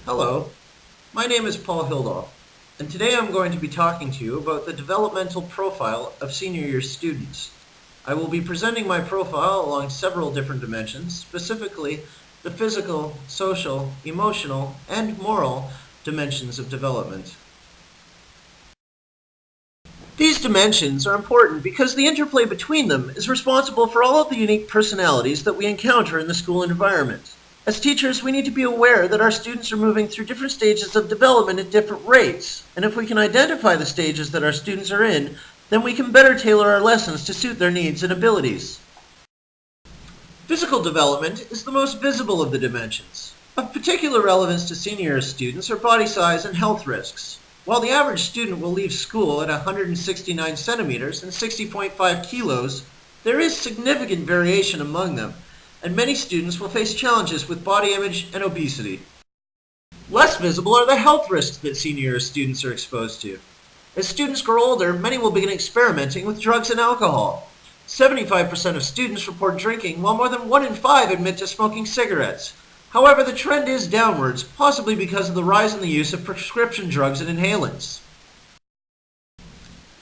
Hello, my name is Paul Hildahl, and today I'm going to be talking to you about the developmental profile of senior year students. I will be presenting my profile along several different dimensions, specifically the physical, social, emotional, and moral dimensions of development. These dimensions are important because the interplay between them is responsible for all of the unique personalities that we encounter in the school environment. As teachers, we need to be aware that our students are moving through different stages of development at different rates, and if we can identify the stages that our students are in, then we can better tailor our lessons to suit their needs and abilities. Physical development is the most visible of the dimensions. Of particular relevance to senior students are body size and health risks. While the average student will leave school at 169 centimeters and 60.5 kilos, there is significant variation among them, and many students will face challenges with body image and obesity. Less visible are the health risks that senior students are exposed to. As students grow older, many will begin experimenting with drugs and alcohol. 75% of students report drinking, while more than 1 in 5 admit to smoking cigarettes. However, the trend is downwards, possibly because of the rise in the use of prescription drugs and inhalants.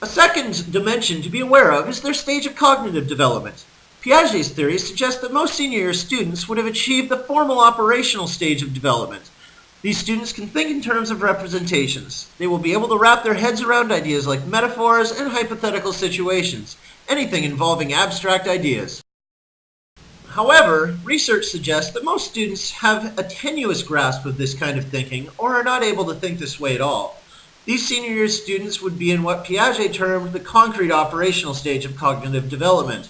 A second dimension to be aware of is their stage of cognitive development. Piaget's theory suggests that most senior year students would have achieved the formal operational stage of development. These students can think in terms of representations. They will be able to wrap their heads around ideas like metaphors and hypothetical situations, anything involving abstract ideas. However, research suggests that most students have a tenuous grasp of this kind of thinking or are not able to think this way at all. These senior year students would be in what Piaget termed the concrete operational stage of cognitive development.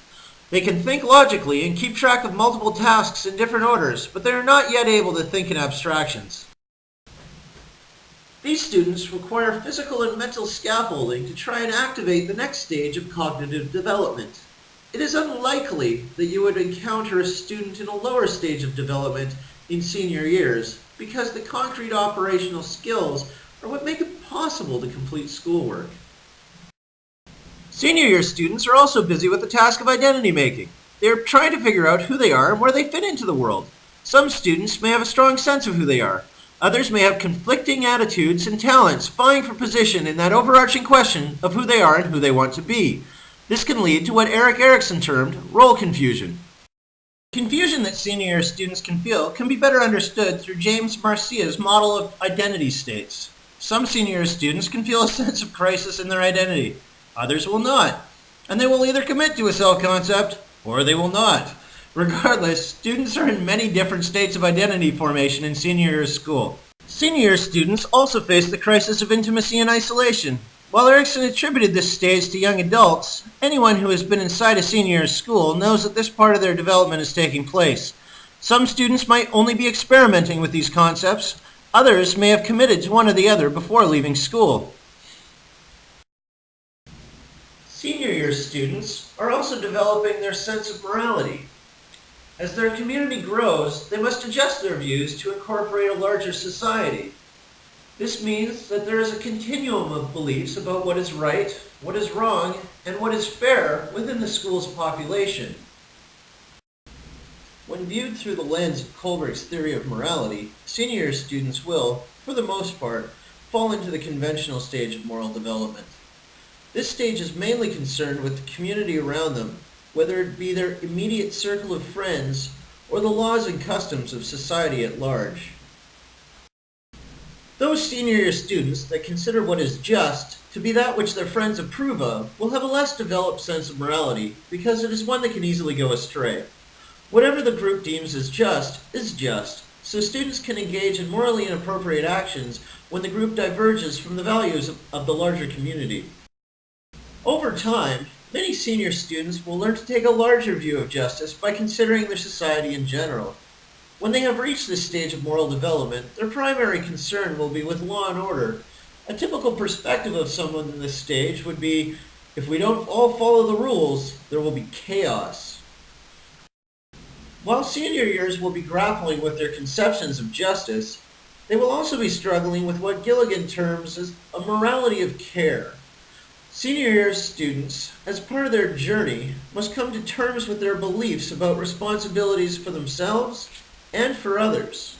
They can think logically and keep track of multiple tasks in different orders, but they are not yet able to think in abstractions. These students require physical and mental scaffolding to try and activate the next stage of cognitive development. It is unlikely that you would encounter a student in a lower stage of development in senior years because the concrete operational skills are what make it possible to complete schoolwork. Senior year students are also busy with the task of identity making. They are trying to figure out who they are and where they fit into the world. Some students may have a strong sense of who they are. Others may have conflicting attitudes and talents, vying for position in that overarching question of who they are and who they want to be. This can lead to what Erik Erikson termed role confusion. Confusion that senior year students can feel can be better understood through James Marcia's model of identity states. Some senior year students can feel a sense of crisis in their identity. Others will not, and they will either commit to a self-concept or they will not. Regardless, students are in many different states of identity formation in senior year school. Senior year students also face the crisis of intimacy and isolation. While Erikson attributed this stage to young adults, anyone who has been inside a senior year school knows that this part of their development is taking place. Some students might only be experimenting with these concepts. Others may have committed to one or the other before leaving school. Senior year students are also developing their sense of morality. As their community grows, they must adjust their views to incorporate a larger society. This means that there is a continuum of beliefs about what is right, what is wrong, and what is fair within the school's population. When viewed through the lens of Kohlberg's theory of morality, senior year students will, for the most part, fall into the conventional stage of moral development. This stage is mainly concerned with the community around them, whether it be their immediate circle of friends or the laws and customs of society at large. Those senior year students that consider what is just to be that which their friends approve of will have a less developed sense of morality because it is one that can easily go astray. Whatever the group deems as just is just, so students can engage in morally inappropriate actions when the group diverges from the values of the larger community. Over time, many senior students will learn to take a larger view of justice by considering their society in general. When they have reached this stage of moral development, their primary concern will be with law and order. A typical perspective of someone in this stage would be, if we don't all follow the rules, there will be chaos. While senior years will be grappling with their conceptions of justice, they will also be struggling with what Gilligan terms as a morality of care. Senior year students, as part of their journey, must come to terms with their beliefs about responsibilities for themselves and for others.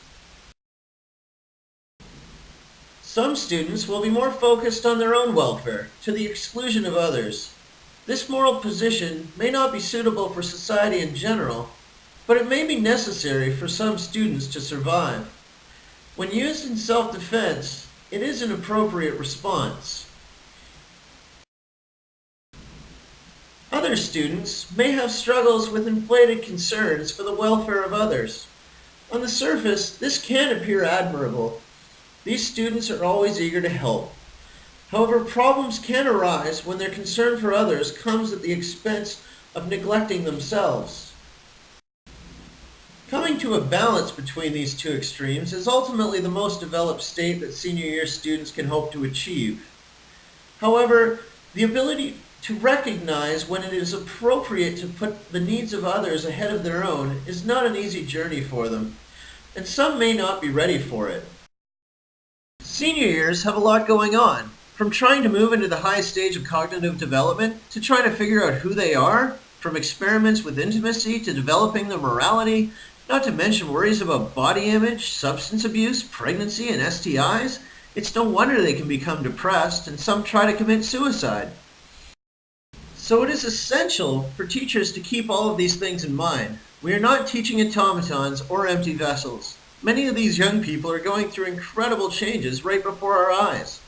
Some students will be more focused on their own welfare, to the exclusion of others. This moral position may not be suitable for society in general, but it may be necessary for some students to survive. When used in self-defense, it is an appropriate response. Other students may have struggles with inflated concerns for the welfare of others. On the surface, this can appear admirable. These students are always eager to help. However, problems can arise when their concern for others comes at the expense of neglecting themselves. Coming to a balance between these two extremes is ultimately the most developed state that senior year students can hope to achieve. However, the ability to recognize when it is appropriate to put the needs of others ahead of their own is not an easy journey for them, and some may not be ready for it. Senior years have a lot going on, from trying to move into the highest stage of cognitive development to trying to figure out who they are, from experiments with intimacy to developing their morality, not to mention worries about body image, substance abuse, pregnancy, and STIs. It's no wonder they can become depressed, and some try to commit suicide. So it is essential for teachers to keep all of these things in mind. We are not teaching automatons or empty vessels. Many of these young people are going through incredible changes right before our eyes.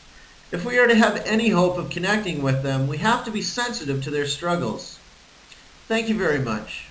If we are to have any hope of connecting with them, we have to be sensitive to their struggles. Thank you very much.